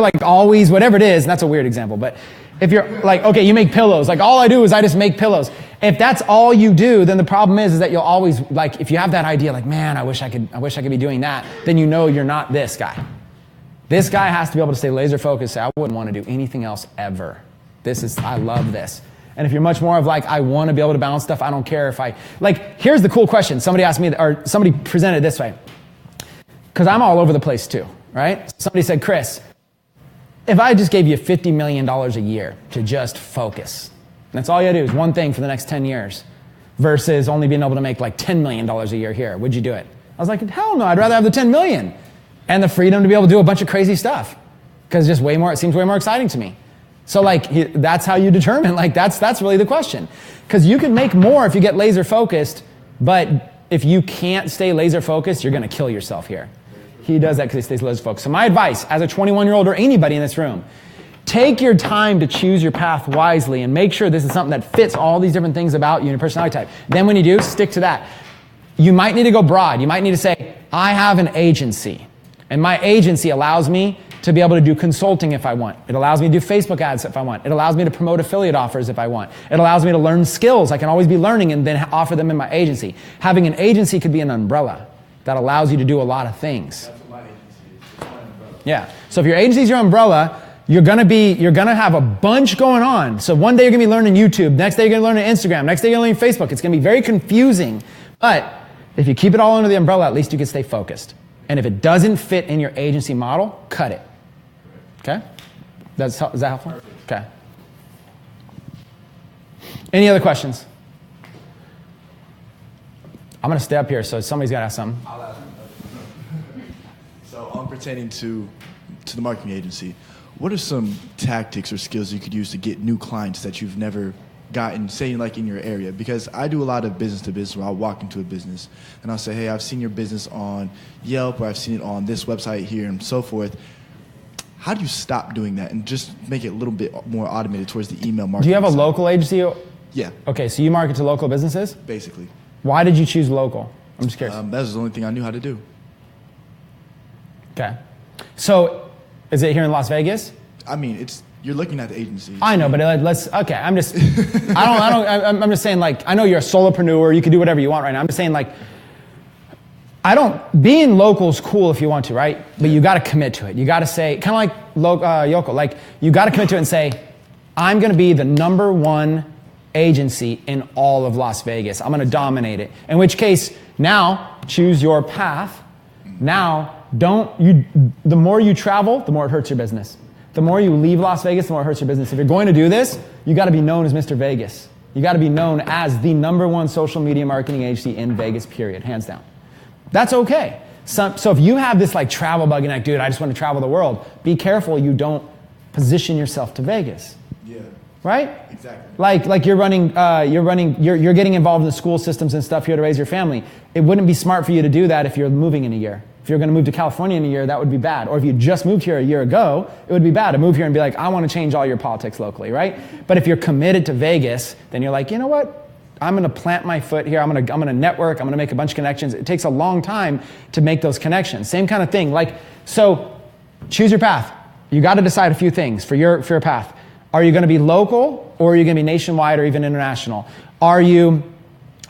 like always, whatever it is, and that's a weird example, but if you're like, okay, you make pillows, like all I do is I just make pillows. If that's all you do, then the problem is that you'll always, like, if you have that idea, like, man, I wish I could be doing that, then you know you're not this guy. This guy has to be able to stay laser focused. Say, I wouldn't want to do anything else ever. I love this. And if you're much more of like, I want to be able to balance stuff, I don't care if here's the cool question. Somebody asked me, or somebody presented it this way, because I'm all over the place too, right? Somebody said, Chris, if I just gave you $50 million a year to just focus, that's all you do is one thing for the next 10 years versus only being able to make like $10 million a year here, would you do it? I was like, hell no, I'd rather have the 10 million and the freedom to be able to do a bunch of crazy stuff because it seems way more exciting to me. So like, that's how you determine, like that's really the question. Because you can make more if you get laser focused, but if you can't stay laser focused, you're gonna kill yourself here. He does that because he stays laser focused. So my advice, as a 21-year-old or anybody in this room, take your time to choose your path wisely and make sure this is something that fits all these different things about you and your personality type. Then when you do, stick to that. You might need to go broad. You might need to say, I have an agency, and my agency allows me to be able to do consulting if I want. It allows me to do Facebook ads if I want. It allows me to promote affiliate offers if I want. It allows me to learn skills. I can always be learning and then offer them in my agency. Having an agency could be an umbrella that allows you to do a lot of things. That's what my agency is. It's my umbrella. Yeah. So if your agency is your umbrella, you're gonna have a bunch going on. So one day you're gonna be learning YouTube, next day you're gonna learn Instagram, next day you're gonna learn Facebook. It's gonna be very confusing. But if you keep it all under the umbrella, at least you can stay focused. And if it doesn't fit in your agency model, cut it. Okay? Is that helpful? Okay. Any other questions? I'm gonna stay up here, so somebody's gotta ask something. I'll ask. So pertaining to the marketing agency, what are some tactics or skills you could use to get new clients that you've never gotten, say like in your area? Because I do a lot of business to business where I'll walk into a business and I'll say, hey, I've seen your business on Yelp or I've seen it on this website here and so forth. How do you stop doing that and just make it a little bit more automated towards the email marketing? Do you have a side? local agency? Yeah. Okay, so you market to local businesses? Basically. Why did you choose local? I'm just curious. That was the only thing I knew how to do. Okay. So, is it here in Las Vegas? I mean, you're looking at the agency. I know, but I'm just saying, like, I know you're a solopreneur, you can do whatever you want right now. I'm just saying, like, being local is cool if you want to, right? But you got to commit to it. You got to say, kind of like Yoko, like, you got to commit to it and say, I'm going to be the #1 agency in all of Las Vegas. I'm going to dominate it. In which case, now, choose your path. Now, the more you travel, the more it hurts your business. The more you leave Las Vegas, the more it hurts your business. If you're going to do this, you got to be known as Mr. Vegas. You got to be known as the #1 social media marketing agency in Vegas, period, hands down. That's okay. So if you have this like travel bug and like, dude, I just want to travel the world, be careful you don't position yourself to Vegas. Yeah. Right? Exactly. Like you're getting involved in the school systems and stuff here to raise your family. It wouldn't be smart for you to do that if you're moving in a year. If you're going to move to California in a year, that would be bad. Or if you just moved here a year ago, it would be bad to move here and be like, I want to change all your politics locally, right? But if you're committed to Vegas, then you're like, you know what? I'm going to plant my foot here. I'm going to network. I'm going to make a bunch of connections. It takes a long time to make those connections. Same kind of thing. So choose your path. You got to decide a few things for your path. Are you going to be local, or are you going to be nationwide or even international?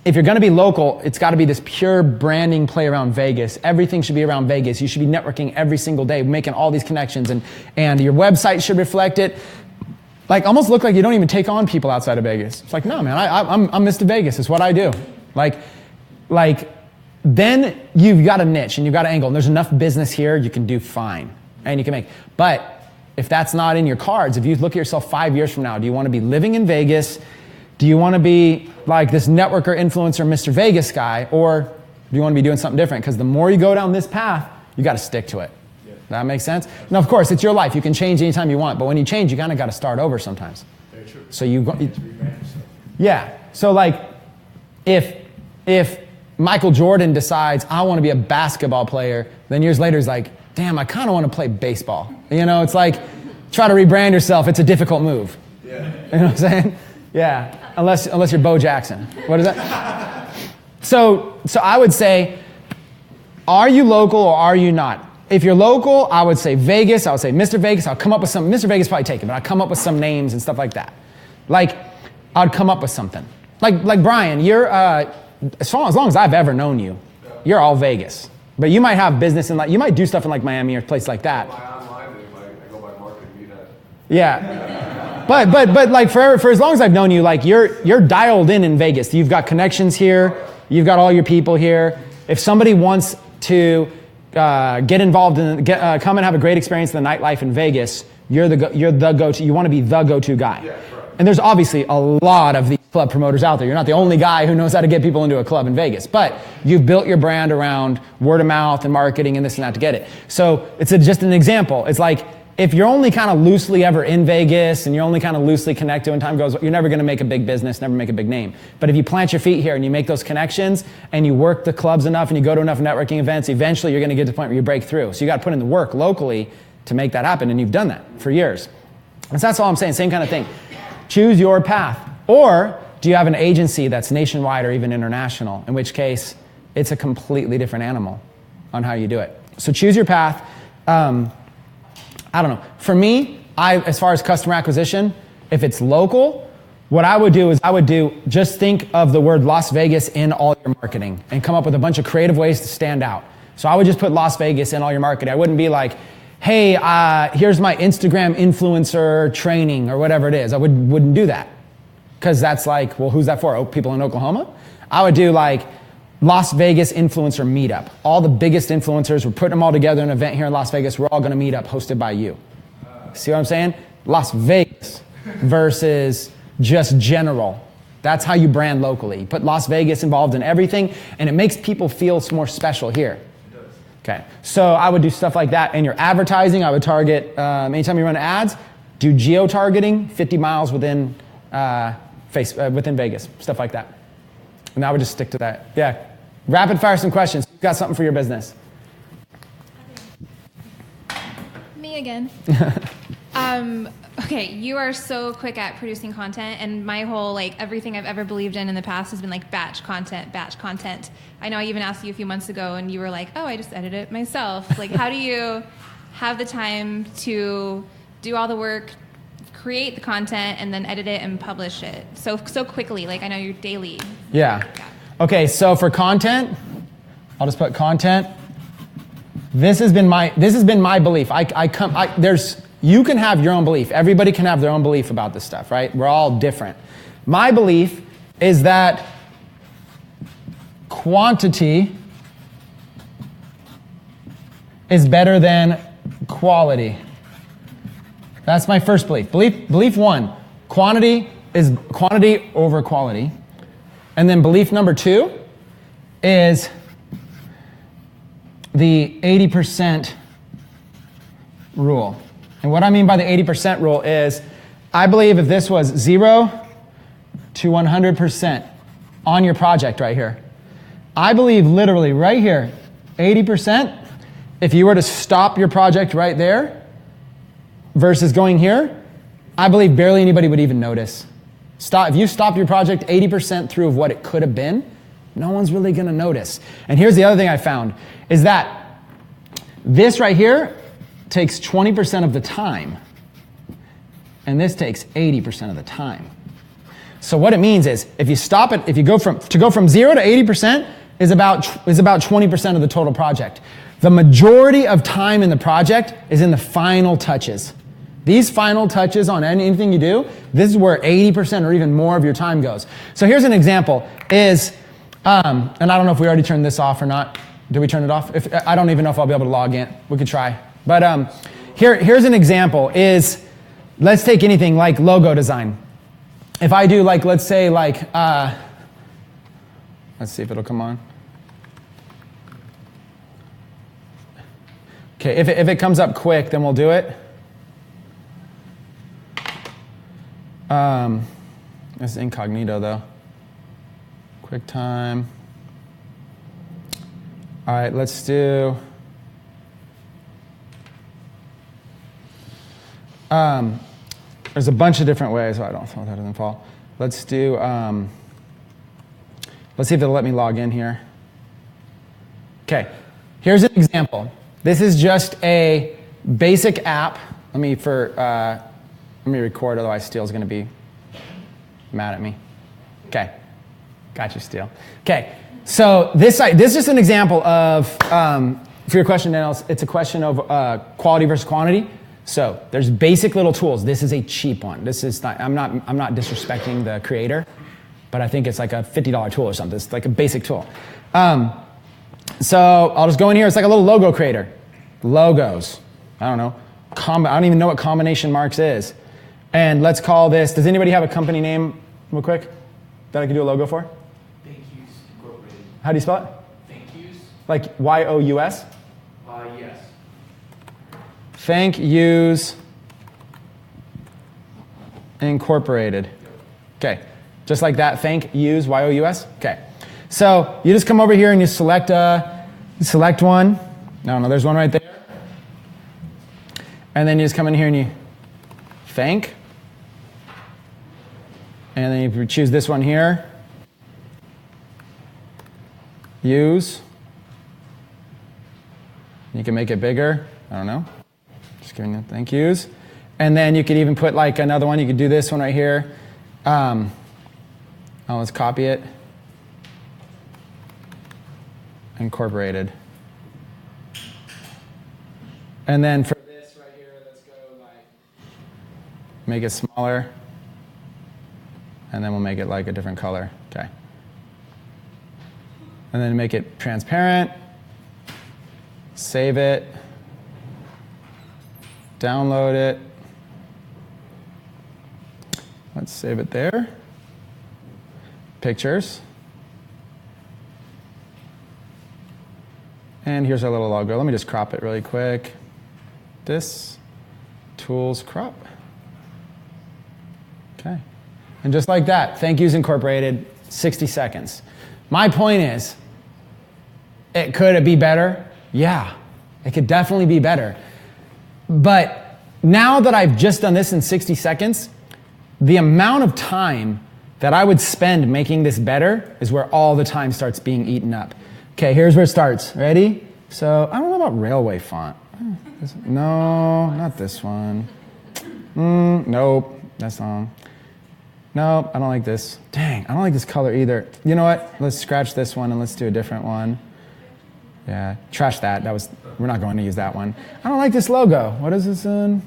If you're going to be local, it's got to be this pure branding play around Vegas. Everything should be around Vegas. You should be networking every single day, making all these connections, and your website should reflect it. Like, almost look like you don't even take on people outside of Vegas. It's like, no, man, I'm Mr. Vegas. It's what I do. Then you've got a niche and you've got an angle, and there's enough business here, you can do fine, and you can make. But if that's not in your cards, if you look at yourself 5 years from now, do you want to be living in Vegas? Do you want to be like this networker, influencer, Mr. Vegas guy, or do you want to be doing something different? Because the more you go down this path, you got to stick to it. That makes sense? Now, of course, it's your life. You can change anytime you want, but when you change, you kind of got to start over sometimes. Very true. So yeah. So like, if Michael Jordan decides, I want to be a basketball player, then years later he's like, damn, I kind of want to play baseball. You know, it's like, try to rebrand yourself. It's a difficult move. Yeah. You know what I'm saying? Yeah. Unless you're Bo Jackson. What is that? So I would say, are you local or are you not? if you're local, I would say Vegas. I would say Mr. Vegas. I'll come up with some. Mr. Vegas probably taken, but I'll come up with some names and stuff like that. Like, I'd come up with something. Like Brian, you're as long as I've ever known you, you're all Vegas. But you might have business in like, you might do stuff in like Miami or a place like that. Online, I go by marketing meetup. Yeah. But like for as long as I've known you, like you're dialed in Vegas. You've got connections here. You've got all your people here. If somebody wants to get involved in, come and have a great experience in the nightlife in Vegas, you're the go-to. You want to be the go-to guy. Yeah, right. And there's obviously a lot of these club promoters out there. You're not the only guy who knows how to get people into a club in Vegas, but you've built your brand around word of mouth and marketing and this and that to get it. So it's just an example. It's like, if you're only kind of loosely ever in Vegas and you're only kind of loosely connected when time goes, you're never going to make a big business, never make a big name. But if you plant your feet here and you make those connections and you work the clubs enough and you go to enough networking events, eventually you're going to get to the point where you break through. So you got to put in the work locally to make that happen, and you've done that for years. And so that's all I'm saying, same kind of thing. Choose your path. Or do you have an agency that's nationwide or even international, in which case it's a completely different animal on how you do it. So choose your path. I don't know. For me, as far as customer acquisition, if it's local, what I would do is just think of the word Las Vegas in all your marketing and come up with a bunch of creative ways to stand out. So I would just put Las Vegas in all your marketing. I wouldn't be like, hey, here's my Instagram influencer training or whatever it is. I wouldn't do that. Because that's like, well, who's that for? Oh, people in Oklahoma? I would do like Las Vegas influencer meetup. All the biggest influencers, we're putting them all together in an event here in Las Vegas. We're all going to meet up, hosted by you. See what I'm saying? Las Vegas versus just general. That's how you brand locally. You put Las Vegas involved in everything, and it makes people feel more special here. Okay, so I would do stuff like that. And your advertising, I would target, anytime you run ads, do geo-targeting 50 miles within within Vegas, stuff like that. And I would just stick to that. Yeah. Rapid fire some questions. Who's got something for your business? Me again. Okay, you are so quick at producing content, and my whole, like, everything I've ever believed in the past has been like batch content. I know I even asked you a few months ago, and you were like, oh, I just edit it myself. Like, how do you have the time to do all the work, create the content, and then edit it and publish it so quickly? Like, I know you're daily. Yeah. Okay, so for content, I'll just put content. This has been my belief. You can have your own belief. Everybody can have their own belief about this stuff, right? We're all different. My belief is that quantity is better than quality. That's my first belief. Belief one, quantity is quantity over quality. And then belief number two is the 80% rule. And what I mean by the 80% rule is, I believe if this was 0 to 100% on your project right here, I believe literally right here, 80%, if you were to stop your project right there versus going here, I believe barely anybody would even notice. If you stopped your project 80% through of what it could have been, no one's really going to notice. And here's the other thing I found, is that this right here takes 20% of the time, and this takes 80% of the time. So what it means is, if you stop it, if you go from 0 to 80% is about 20% of the total project. The majority of time in the project is in the final touches. These final touches on anything you do, this is where 80% or even more of your time goes. So here's an example is, and I don't know if we already turned this off or not. Did we turn it off? I don't even know if I'll be able to log in. We could try. But here's an example is, let's take anything like logo design. If I do like, let's say like, let's see if it'll come on. Okay, if it comes up quick, then we'll do it. This is incognito though. QuickTime. All right, let's do. There's a bunch of different ways. So I don't know if that doesn't fall. Let's do. Let's see if it'll let me log in here. Okay, here's an example. This is just a basic app. Let me record, otherwise Steele's going to be mad at me. Okay. Got you, Steele. Okay. So this is just an example of, for your question, Daniel, it's a question of quality versus quantity. So there's basic little tools. This is a cheap one. This is not, I'm not disrespecting the creator, but I think it's like a $50 tool or something. It's like a basic tool. So I'll just go in here. It's like a little logo creator. Logos. I don't know. I don't even know what combination marks is. And let's call this, does anybody have a company name real quick that I could do a logo for? Thank Yous Incorporated. How do you spell it? Thank Yous? Like Y-O-U-S? Yes. Thank Yous Incorporated. Okay. Just like that, thank Yous, Y-O-U-S? Okay. So you just come over here and you select one. I don't know, there's one right there. And then you just come in here and you thank. And then you choose this one here. Use. You can make it bigger. I don't know. Just giving you thank yous. And then you could even put like another one. You could do this one right here. Let's copy it. Incorporated. And then for this right here, let's go like, make it smaller. And then we'll make it like a different color. Okay. And then make it transparent. Save it. Download it. Let's save it there. Pictures. And here's our little logo. Let me just crop it really quick. This, tools, crop. Okay. And just like that, thank yous incorporated, 60 seconds. My point is, could it be better? Yeah, it could definitely be better. But now that I've just done this in 60 seconds, the amount of time that I would spend making this better is where all the time starts being eaten up. Okay, here's where it starts. Ready? So I don't know about railway font. No, not this one. Nope, that's wrong. Nope, I don't like this. Dang, I don't like this color either. You know what? Let's scratch this one and let's do a different one. Yeah, trash that. We're not going to use that one. I don't like this logo. What is this in?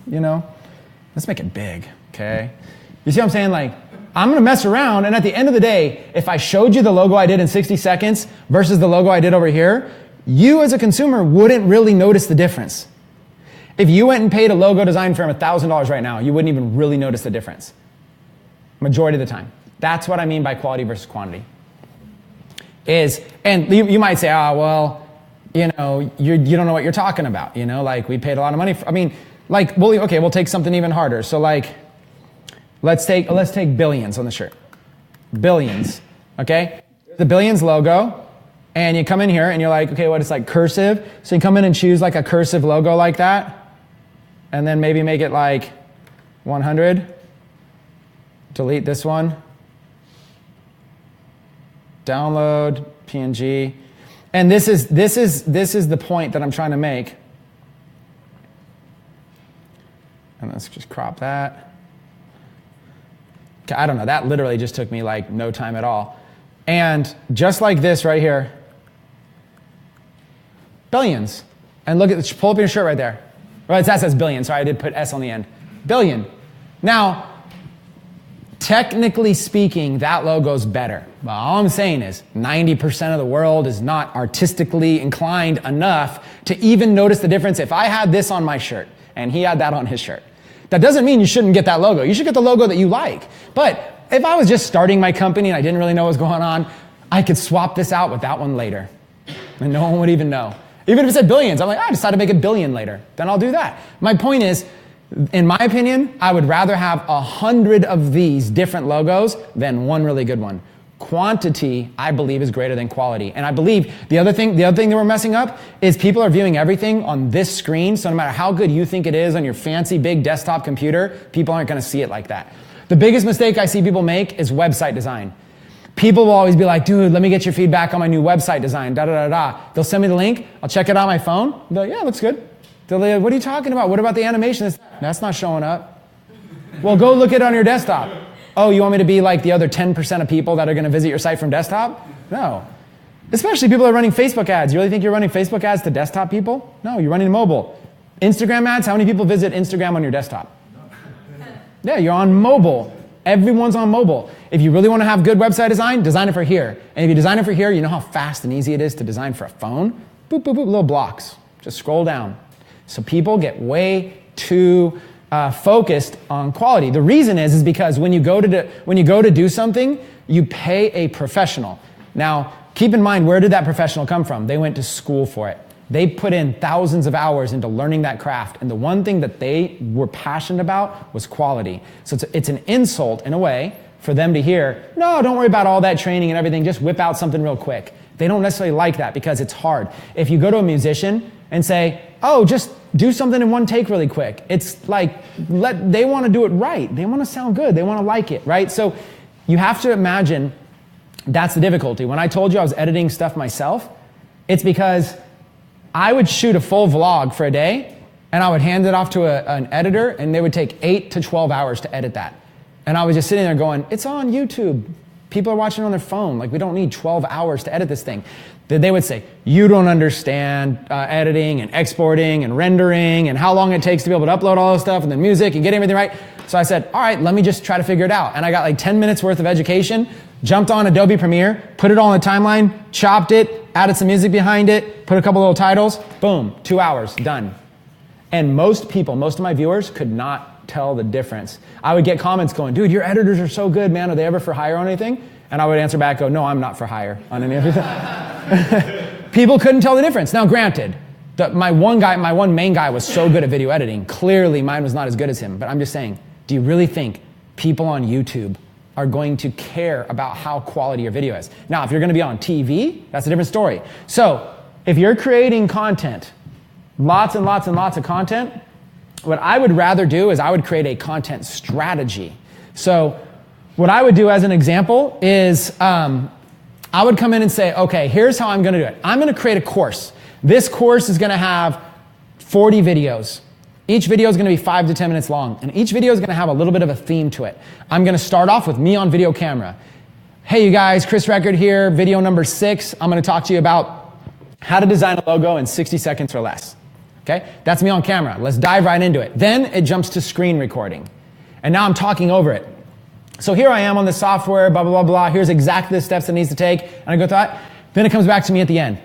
Let's make it big, okay? You see what I'm saying? Like, I'm going to mess around, and at the end of the day, if I showed you the logo I did in 60 seconds versus the logo I did over here, you as a consumer wouldn't really notice the difference. If you went and paid a logo design firm $1,000 right now, you wouldn't even really notice the difference. Majority of the time. That's what I mean by quality versus quantity. And you might say, you don't know what you're talking about. Like we paid a lot of money we'll take something even harder. So like, let's take Billions on the shirt. Billions, okay? The Billions logo, and you come in here and you're like, okay, what is like cursive? So you come in and choose like a cursive logo like that, and then maybe make it like 100. Delete this one. Download PNG. And this is the point that I'm trying to make. And let's just crop that. Okay, I don't know. That literally just took me like no time at all. And just like this right here, Billions. And pull up your shirt right there. Well, that says billion. Sorry, I did put S on the end. Billion. Now, technically speaking, that logo's better. But all I'm saying is 90% of the world is not artistically inclined enough to even notice the difference if I had this on my shirt and he had that on his shirt. That doesn't mean you shouldn't get that logo. You should get the logo that you like. But if I was just starting my company and I didn't really know what was going on, I could swap this out with that one later. And no one would even know. Even if it said Billions, I'm like, I decided to make it billion later. Then I'll do that. My point is, in my opinion, I would rather have 100 of these different logos than one really good one. Quantity, I believe, is greater than quality. And I believe the other thing that we're messing up is people are viewing everything on this screen. So no matter how good you think it is on your fancy big desktop computer, people aren't going to see it like that. The biggest mistake I see people make is website design. People will always be like, dude, let me get your feedback on my new website design, da da da da. They'll send me the link. I'll check it on my phone. I'll be like, yeah, looks good. They'll be like, what are you talking about? What about the animation? That's not showing up. Well, go look at it on your desktop. Oh, you want me to be like the other 10% of people that are going to visit your site from desktop? No. Especially people that are running Facebook ads. You really think you're running Facebook ads to desktop people? No, you're running mobile. Instagram ads, how many people visit Instagram on your desktop? Yeah, you're on mobile. Everyone's on mobile. If you really want to have good website design, design it for here. And if you design it for here, you know how fast and easy it is to design for a phone? Boop, boop, boop, little blocks. Just scroll down. So people get way too focused on quality. The reason is because when you go to do something, you pay a professional. Now, keep in mind, where did that professional come from? They went to school for it. They put in thousands of hours into learning that craft, and the one thing that they were passionate about was quality. So it's an insult, in a way, for them to hear, no, don't worry about all that training and everything, just whip out something real quick. They don't necessarily like that because it's hard. If you go to a musician and say, oh, just do something in one take really quick, it's like, they want to do it right. They want to sound good. They want to like it, right? So you have to imagine that's the difficulty. When I told you I was editing stuff myself, it's because I would shoot a full vlog for a day, and I would hand it off to an editor, and they would take 8 to 12 hours to edit that. And I was just sitting there going, it's on YouTube. People are watching on their phone. Like, we don't need 12 hours to edit this thing. Then they would say, you don't understand editing and exporting and rendering and how long it takes to be able to upload all this stuff and then music and get everything right. So I said, all right, let me just try to figure it out. And I got like 10 minutes worth of education, jumped on Adobe Premiere, put it all in the timeline, chopped it, added some music behind it, put a couple little titles, boom, 2 hours, done. And most of my viewers could not tell the difference. I would get comments going, dude, your editors are so good, man. Are they ever for hire on anything? And I would answer back, go, no, I'm not for hire on any of it. People couldn't tell the difference. Now, granted, my one main guy was so good at video editing. Clearly, mine was not as good as him. But I'm just saying, do you really think people on YouTube are going to care about how quality your video is? Now, if you're going to be on TV, that's a different story. So if you're creating content, lots and lots and lots of content, what I would rather do is I would create a content strategy. So what I would do as an example is I would come in and say, okay, here's how I'm going to do it. I'm going to create a course. This course is going to have 40 videos. Each video is going to be 5 to 10 minutes long, and each video is going to have a little bit of a theme to it. I'm going to start off with me on video camera. Hey, you guys, Chris Record here, video number 6. I'm going to talk to you about how to design a logo in 60 seconds or less. Okay, that's me on camera. Let's dive right into it. Then it jumps to screen recording. And now I'm talking over it. So here I am on the software, blah, blah, blah, blah. Here's exactly the steps it needs to take. And I go through that. Then it comes back to me at the end.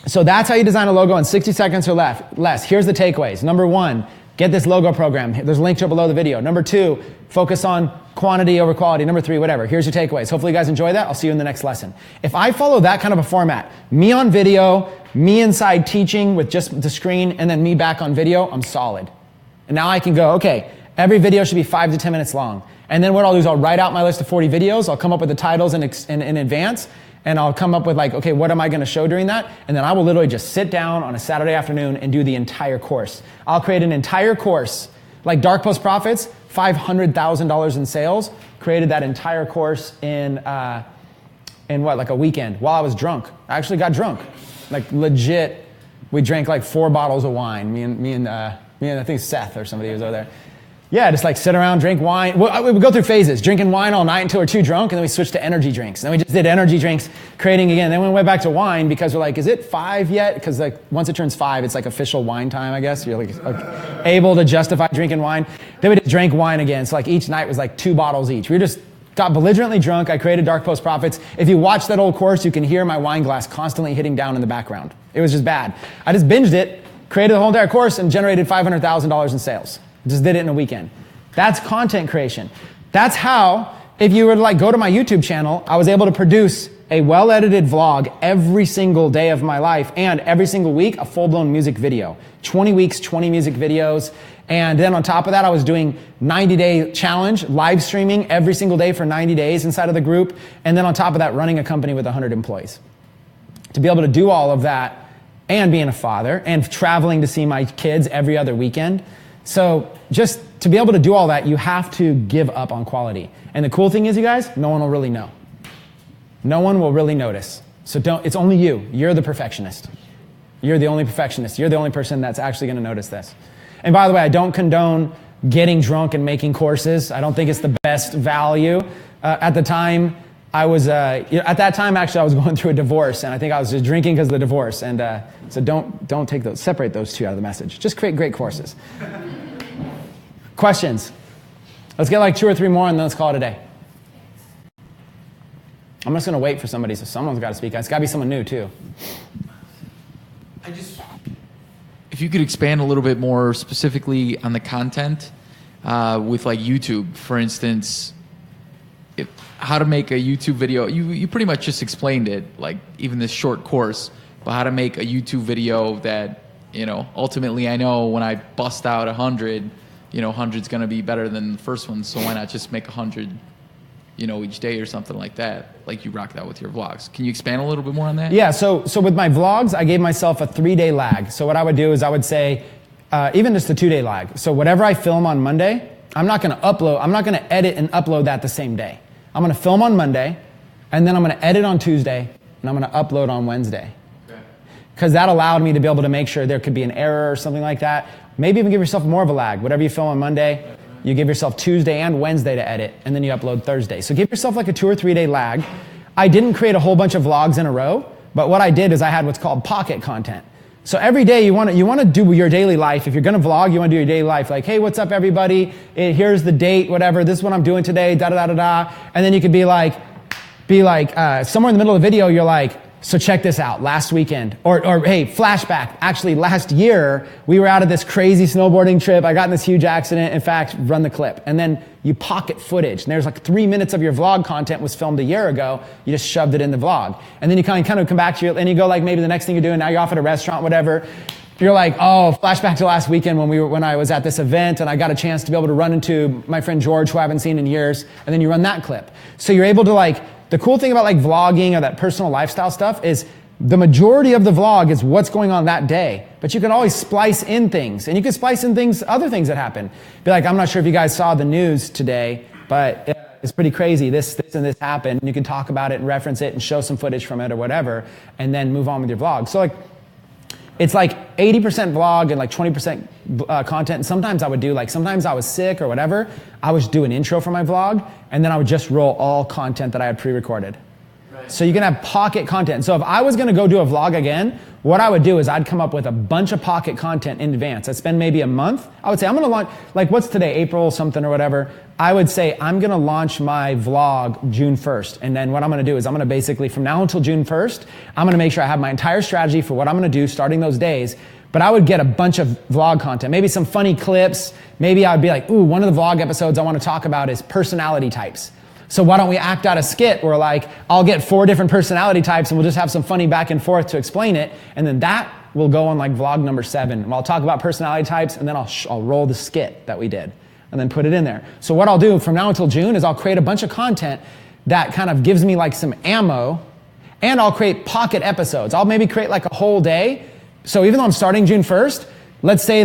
So that's how you design a logo in 60 seconds or less. Here's the takeaways. Number 1, get this logo program. There's a link to it below the video. Number 2, focus on quantity over quality. Number 3, whatever. Here's your takeaways. Hopefully you guys enjoy that. I'll see you in the next lesson. If I follow that kind of a format, me on video, me inside teaching with just the screen, and then me back on video, I'm solid. And now I can go, okay, every video should be 5 to 10 minutes long. And then what I'll do is I'll write out my list of 40 videos. I'll come up with the titles in advance. And I'll come up with like, okay, what am I going to show during that? And then I will literally just sit down on a Saturday afternoon and do the entire course. I'll create an entire course. Like Dark Post Profits, $500,000 in sales. Created that entire course in like a weekend while I was drunk. I actually got drunk. Like legit, we drank like 4 bottles of wine. Me and I think Seth or somebody was over there. Yeah, just like sit around, drink wine. We would go through phases, drinking wine all night until we're too drunk, and then we switched to energy drinks. And then we just did energy drinks, creating again. Then we went back to wine because we're like, is it 5 yet? Because like once it turns 5, it's like official wine time, I guess. You're like able to justify drinking wine. Then we just drank wine again. So like each night was like 2 bottles each. We just got belligerently drunk. I created Dark Post Profits. If you watch that old course, you can hear my wine glass constantly hitting down in the background. It was just bad. I just binged it, created the whole entire course, and generated $500,000 in sales. Just did it in a weekend. That's content creation. That's how, if you were to like go to my YouTube channel, I was able to produce a well-edited vlog every single day of my life, and every single week, a full-blown music video. 20 weeks, 20 music videos. And then on top of that, I was doing 90-day challenge, live streaming every single day for 90 days inside of the group. And then on top of that, running a company with 100 employees. To be able to do all of that, and being a father, and traveling to see my kids every other weekend. So just to be able to do all that, you have to give up on quality. And the cool thing is, you guys, no one will really know. No one will really notice. So it's only you. You're the perfectionist. You're the only perfectionist. You're the only person that's actually going to notice this. And by the way, I don't condone getting drunk and making courses. I don't think it's the best value. At the time, I was going through a divorce, and I think I was just drinking because of the divorce. And so don't take those, separate those two out of the message. Just create great courses. Questions? Let's get like 2 or 3 more, and then let's call it a day. I'm just going to wait for somebody, so someone's got to speak. It's got to be someone new, too. If you could expand a little bit more specifically on the content with like YouTube, for instance, how to make a YouTube video. You pretty much just explained it, like even this short course, but how to make a YouTube video that, ultimately I know when I bust out 100, 100's going to be better than the first one, so why not just make 100, each day or something like that, like you rock that with your vlogs. Can you expand a little bit more on that? Yeah, so with my vlogs, I gave myself a 3-day lag. So what I would do is I would say, even just a 2-day lag. So whatever I film on Monday, I'm not going to edit and upload that the same day. I'm going to film on Monday, and then I'm going to edit on Tuesday, and I'm going to upload on Wednesday. Because that allowed me to be able to make sure there could be an error or something like that. Maybe even give yourself more of a lag. Whatever you film on Monday, you give yourself Tuesday and Wednesday to edit, and then you upload Thursday. So give yourself like a 2 or 3 day lag. I didn't create a whole bunch of vlogs in a row, but what I did is I had what's called pocket content. So every day you want to do your daily life. If you're going to vlog, you want to do your daily life. Like, hey, what's up, everybody? Here's the date, whatever. This is what I'm doing today, da-da-da-da-da. And then you could be like, somewhere in the middle of the video, you're like, so check this out, last weekend. Or hey, flashback. Actually, last year, we were out of this crazy snowboarding trip. I got in this huge accident. In fact, run the clip. And then you pocket footage. And there's like 3 minutes of your vlog content was filmed a year ago. You just shoved it in the vlog. And then you kind of come back to and you go like maybe the next thing you're doing, now you're off at a restaurant, whatever. You're like, oh, flashback to last weekend when I was at this event and I got a chance to be able to run into my friend George, who I haven't seen in years. And then you run that clip. So you're able to the cool thing about vlogging or that personal lifestyle stuff is the majority of the vlog is what's going on that day. But you can always splice in things. And you can splice in other things that happen. Be like, I'm not sure if you guys saw the news today, but it's pretty crazy. This and this happened. And you can talk about it and reference it and show some footage from it or whatever, and then move on with your vlog. So it's 80% vlog and 20% content. And sometimes I would do sometimes I was sick or whatever. I would do an intro for my vlog, and then I would just roll all content that I had pre-recorded. Right. So you can have pocket content. So if I was going to go do a vlog again, what I would do is I'd come up with a bunch of pocket content in advance. I'd spend maybe a month. I would say I'm going to launch, what's today, April something or whatever. I would say I'm going to launch my vlog June 1st. And then what I'm going to do is I'm going to basically, from now until June 1st, I'm going to make sure I have my entire strategy for what I'm going to do starting those days. But I would get a bunch of vlog content, maybe some funny clips. Maybe I would be like, ooh, one of the vlog episodes I want to talk about is personality types. So why don't we act out a skit where I'll get 4 different personality types and we'll just have some funny back and forth to explain it. And then that will go on vlog number 7. And I'll talk about personality types and then I'll roll the skit that we did and then put it in there. So what I'll do from now until June is I'll create a bunch of content that kind of gives me some ammo, and I'll create pocket episodes. I'll maybe create a whole day. So even though I'm starting June 1st, let's say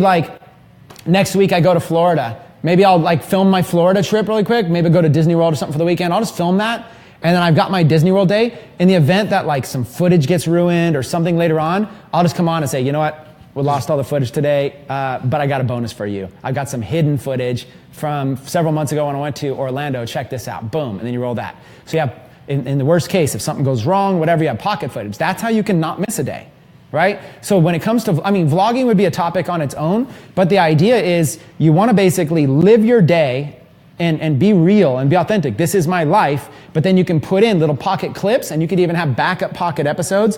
next week I go to Florida. Maybe I'll film my Florida trip really quick, maybe go to Disney World or something for the weekend. I'll just film that. And then I've got my Disney World day. In the event that some footage gets ruined or something later on, I'll just come on and say, you know what? We lost all the footage today, but I got a bonus for you. I've got some hidden footage from several months ago when I went to Orlando. Check this out. Boom. And then you roll that. So you have, in the worst case, if something goes wrong, whatever, you have pocket footage. That's how you can not miss a day. Right? So when it comes to, vlogging would be a topic on its own, but the idea is you want to basically live your day and be real and be authentic. This is my life, but then you can put in little pocket clips and you could even have backup pocket episodes,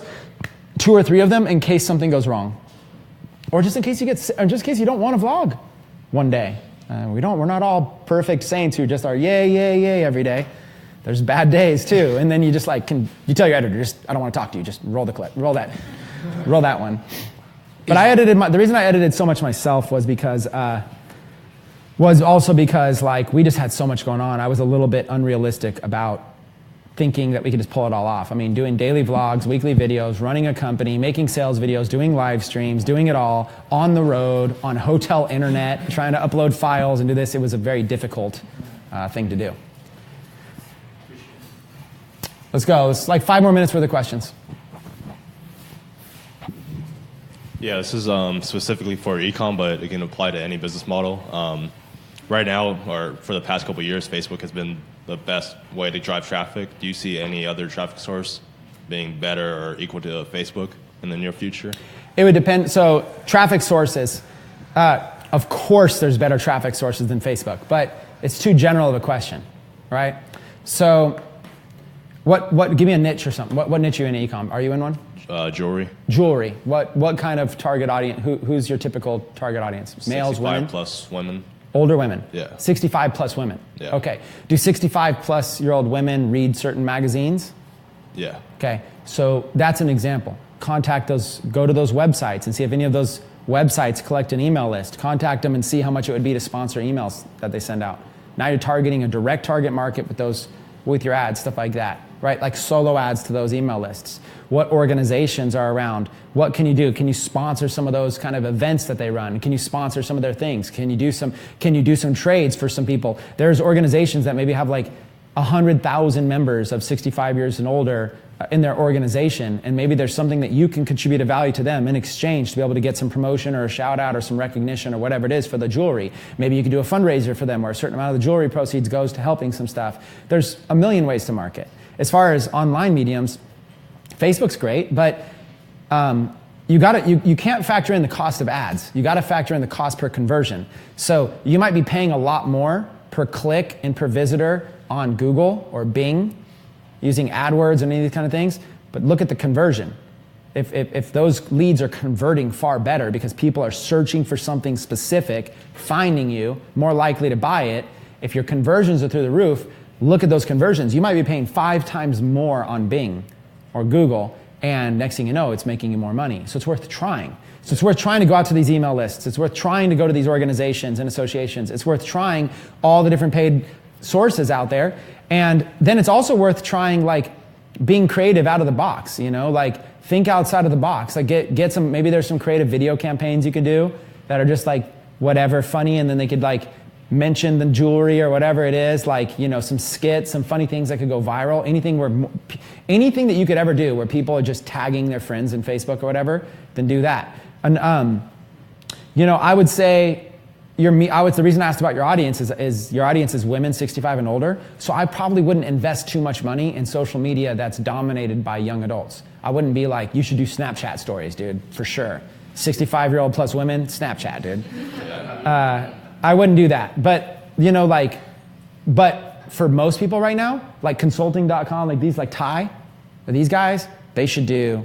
2 or 3 of them in case something goes wrong. Or just in case just in case you don't want to vlog one day. We're not all perfect saints who just are yay, yay, yay every day. There's bad days too. And then you just you tell your editor, I don't want to talk to you, just roll the clip, roll that one. But the reason I edited so much myself was also because we just had so much going on. I was a little bit unrealistic about thinking that we could just pull it all off. Doing daily vlogs, weekly videos, running a company, making sales videos, doing live streams, doing it all on the road, on hotel internet, trying to upload files and do this. It was a very difficult thing to do. Let's go. It's like 5 more minutes worth of questions. Yeah, this is specifically for ecom, but it can apply to any business model. Right now, or for the past couple of years, Facebook has been the best way to drive traffic. Do you see any other traffic source being better or equal to Facebook in the near future? It would depend. So traffic sources, of course there's better traffic sources than Facebook, but it's too general of a question, right? So give me a niche or something. What niche are you in ecom? Are you in one? Jewelry. Jewelry. What kind of target audience? Who's your typical target audience? Males, 65 women? plus women. Older women? Yeah. 65 plus women? Yeah. Okay. Do 65 plus year old women read certain magazines? Yeah. Okay. So that's an example. Contact those, go to those websites and see if any of those websites collect an email list. Contact them and see how much it would be to sponsor emails that they send out. Now you're targeting a direct target market with your ads, stuff like that, right? Like solo ads to those email lists. What organizations are around? What can you do? Can you sponsor some of those kind of events that they run? Can you sponsor some of their things? Can you do some trades for some people? There's organizations that maybe have like 100,000 members of 65 years and older in their organization, and maybe there's something that you can contribute a value to them in exchange to be able to get some promotion or a shout out or some recognition or whatever it is for the jewelry. Maybe you could do a fundraiser for them where a certain amount of the jewelry proceeds goes to helping some stuff. There's a million ways to market. As far as online mediums, Facebook's great, but you can't factor in the cost of ads. You got to factor in the cost per conversion. So you might be paying a lot more per click and per visitor on Google or Bing using AdWords and any of these kind of things, but look at the conversion. If those leads are converting far better because people are searching for something specific, finding you, more likely to buy it, if your conversions are through the roof, look at those conversions. You might be paying 5 times more on Bing or Google, and next thing you know, it's making you more money. So it's worth trying. So it's worth trying to go out to these email lists. It's worth trying to go to these organizations and associations. It's worth trying all the different paid sources out there. And then it's also worth trying like being creative out of the box, like think outside of the box. Like get some, maybe there's some creative video campaigns you could do that are just like whatever funny, and then they could like mention the jewelry or whatever it is, like, some skits, some funny things that could go viral, anything that you could ever do where people are just tagging their friends in Facebook or whatever, then do that. And, I would say the reason I asked about your audience is your audience is women 65 and older. So I probably wouldn't invest too much money in social media that's dominated by young adults. I wouldn't be like, you should do Snapchat stories, dude, for sure. 65-year-old plus women, Snapchat, dude. I wouldn't do that. But, but for most people right now, like consulting.com, like Ty, or these guys, they should do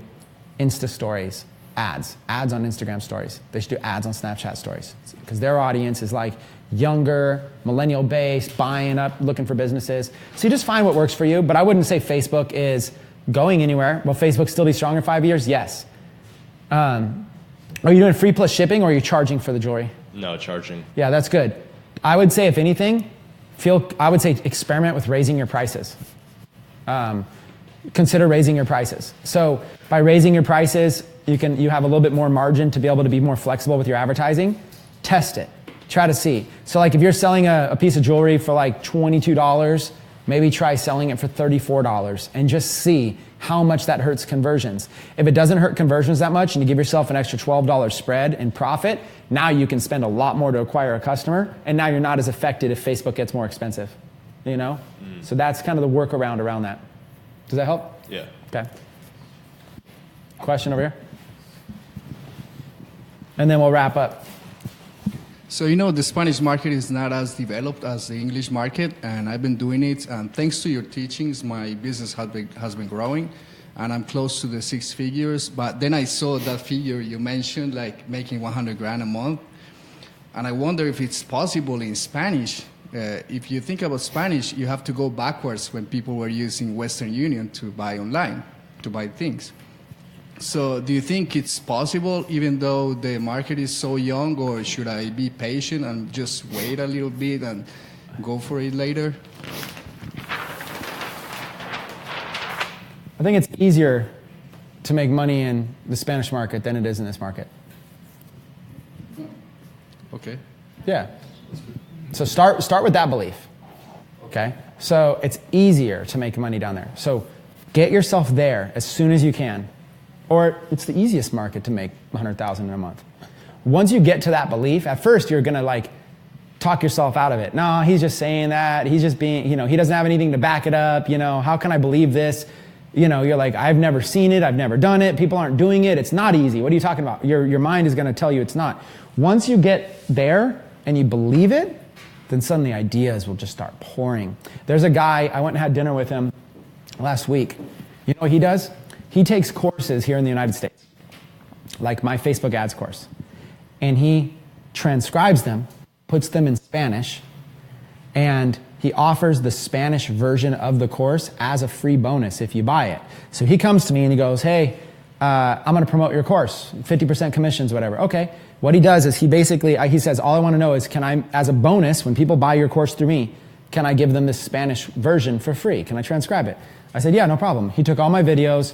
Insta stories, ads on Instagram stories. They should do ads on Snapchat stories because their audience is like younger, millennial based, buying up, looking for businesses. So you just find what works for you. But I wouldn't say Facebook is going anywhere. Will Facebook still be strong in 5 years? Yes. Are you doing free plus shipping, or are you charging for the jewelry? No, charging. Yeah, that's good. I would say, if anything, experiment with raising your prices. Consider raising your prices. So by raising your prices, you have a little bit more margin to be able to be more flexible with your advertising. Test it. Try to see. So like if you're selling a piece of jewelry for like $22, maybe try selling it for $34 and just see how much that hurts conversions. If it doesn't hurt conversions that much and you give yourself an extra $12 spread in profit, now you can spend a lot more to acquire a customer, and now you're not as affected if Facebook gets more expensive, So that's kind of the workaround around that. Does that help? Yeah. Okay. Question over here? And then we'll wrap up. So, the Spanish market is not as developed as the English market, and I've been doing it. And thanks to your teachings, my business has been growing, and I'm close to the 6 figures. But then I saw that figure you mentioned, like making 100 grand a month. And I wonder if it's possible in Spanish. If you think about Spanish, you have to go backwards when people were using Western Union to buy online, to buy things. So do you think it's possible, even though the market is so young, or should I be patient and just wait a little bit and go for it later? I think it's easier to make money in the Spanish market than it is in this market. Okay. Yeah. So start with that belief. Okay. So it's easier to make money down there. So Get yourself there as soon as you can. Or it's the easiest market to make $100,000 in a month. Once you get to that belief, at first you're gonna like talk yourself out of it. No, he's just saying that. He's just being, he doesn't have anything to back it up. How can I believe this? You're like, I've never seen it. I've never done it. People aren't doing it. It's not easy. What are you talking about? Your mind is gonna tell you it's not. Once you get there and you believe it, then suddenly ideas will just start pouring. There's a guy, I went and had dinner with him last week. You know what he does? He takes courses here in the United States, like my Facebook ads course, and he transcribes them, puts them in Spanish, and he offers the Spanish version of the course as a free bonus if you buy it. So he comes to me and he goes, hey, I'm gonna promote your course, 50% commissions, whatever. Okay. What he does is he basically, he says, all I wanna know is can I, as a bonus, when people buy your course through me, can I give them this Spanish version for free? Can I transcribe it? I said, yeah, no problem. He took all my videos,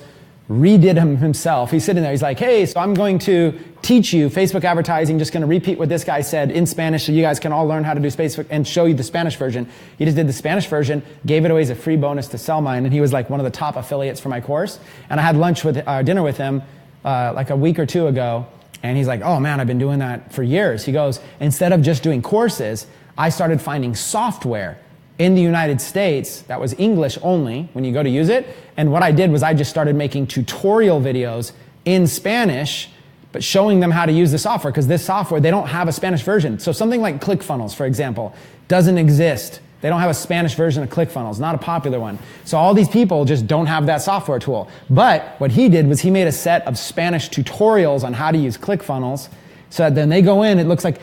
redid them himself. He's sitting there, he's like, hey, so I'm going to teach you Facebook advertising, just gonna repeat what this guy said in Spanish so you guys can all learn how to do Facebook and show you the Spanish version. He just did the Spanish version, gave it away as a free bonus to sell mine, and he was like one of the top affiliates for my course. And I had dinner with him like a week or two ago, and he's like, oh man, I've been doing that for years. He goes, instead of just doing courses, I started finding software in the United States that was English only when you go to use it. And what I did was I just started making tutorial videos in Spanish, but showing them how to use the software, because this software, they don't have a Spanish version. So something like ClickFunnels, for example, doesn't exist. They don't have a Spanish version of ClickFunnels, not a popular one. So all these people just don't have that software tool. But what he did was he made a set of Spanish tutorials on how to use ClickFunnels, so that then they go in, it looks like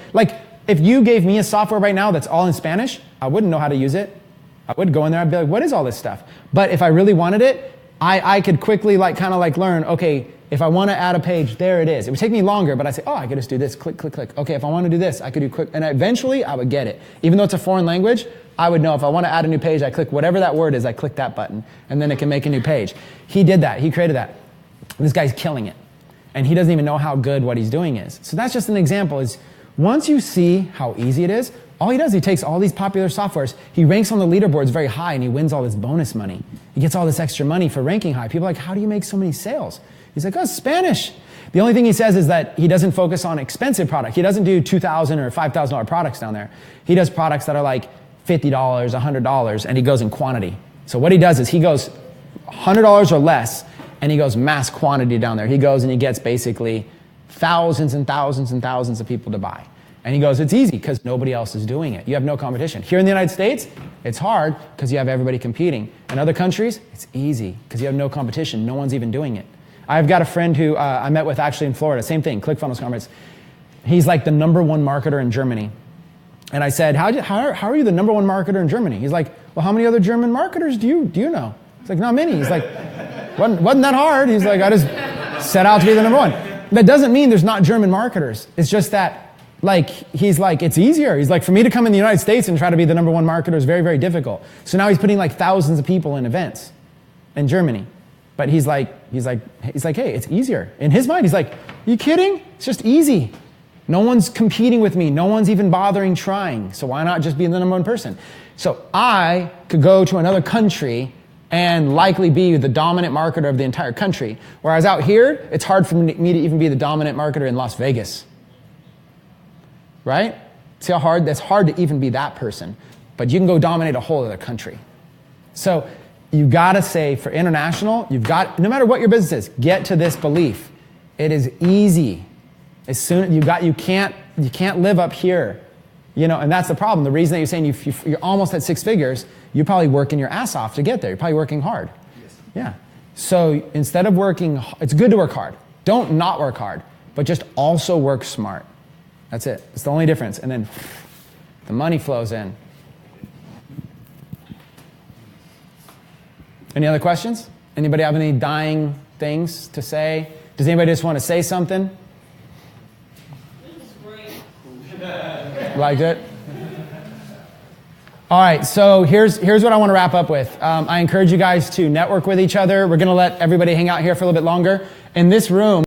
if you gave me a software right now that's all in Spanish, I wouldn't know how to use it. I would go in there, I'd be like, what is all this stuff? But if I really wanted it, I could quickly learn, okay, if I want to add a page, there it is. It would take me longer, but I say, oh, I could just do this, click, click, click. Okay, if I want to do this, I could do quick, and eventually I would get it. Even though it's a foreign language, I would know if I want to add a new page, I click whatever that word is, I click that button, and then it can make a new page. He did that, he created that. This guy's killing it. And he doesn't even know how good what he's doing is. So that's just an example, is once you see how easy it is, all he does, he takes all these popular softwares, he ranks on the leaderboards very high, and he wins all this bonus money. He gets all this extra money for ranking high. People are like, how do you make so many sales? He's like, oh, Spanish. The only thing he says is that he doesn't focus on expensive product. He doesn't do $2,000 or $5,000 products down there. He does products that are like $50, $100, and he goes in quantity. So what he does is he goes $100 or less, and he goes mass quantity down there. He goes and he gets basically thousands and thousands and thousands of people to buy. And he goes, it's easy because nobody else is doing it. You have no competition. Here in the United States, it's hard because you have everybody competing. In other countries, it's easy because you have no competition. No one's even doing it. I've got a friend who I met with actually in Florida, same thing, ClickFunnels conference. He's like the #1 marketer in Germany. And I said, how are you the #1 marketer in Germany? He's like, well, how many other German marketers do you know? It's like, not many. He's like, wasn't that hard. He's like, I just set out to be the #1. That doesn't mean there's not German marketers. It's just that, he's like, it's easier. He's like, for me to come in the United States and try to be the #1 marketer is very, very difficult. So now he's putting like thousands of people in events in Germany. But he's like, hey, it's easier. In his mind, he's like, you kidding? It's just easy. No one's competing with me. No one's even bothering trying. So why not just be the #1 person? So I could go to another country and likely be the dominant marketer of the entire country. Whereas out here, it's hard for me to even be the dominant marketer in Las Vegas. Right? See how hard? That's hard to even be that person. But you can go dominate a whole other country. So you gotta say, for international, no matter what your business is, get to this belief. It is easy. As soon you can't live up here. And that's the problem. The reason that you're saying you're almost at 6 figures, you're probably working your ass off to get there. You're probably working hard. Yes. Yeah. So instead of working, it's good to work hard. Don't not work hard, but just also work smart. That's it. It's the only difference. And then the money flows in. Any other questions? Anybody have any dying things to say? Does anybody just want to say something? Liked it? All right, so here's what I want to wrap up with. I encourage you guys to network with each other. We're going to let everybody hang out here for a little bit longer. In this room,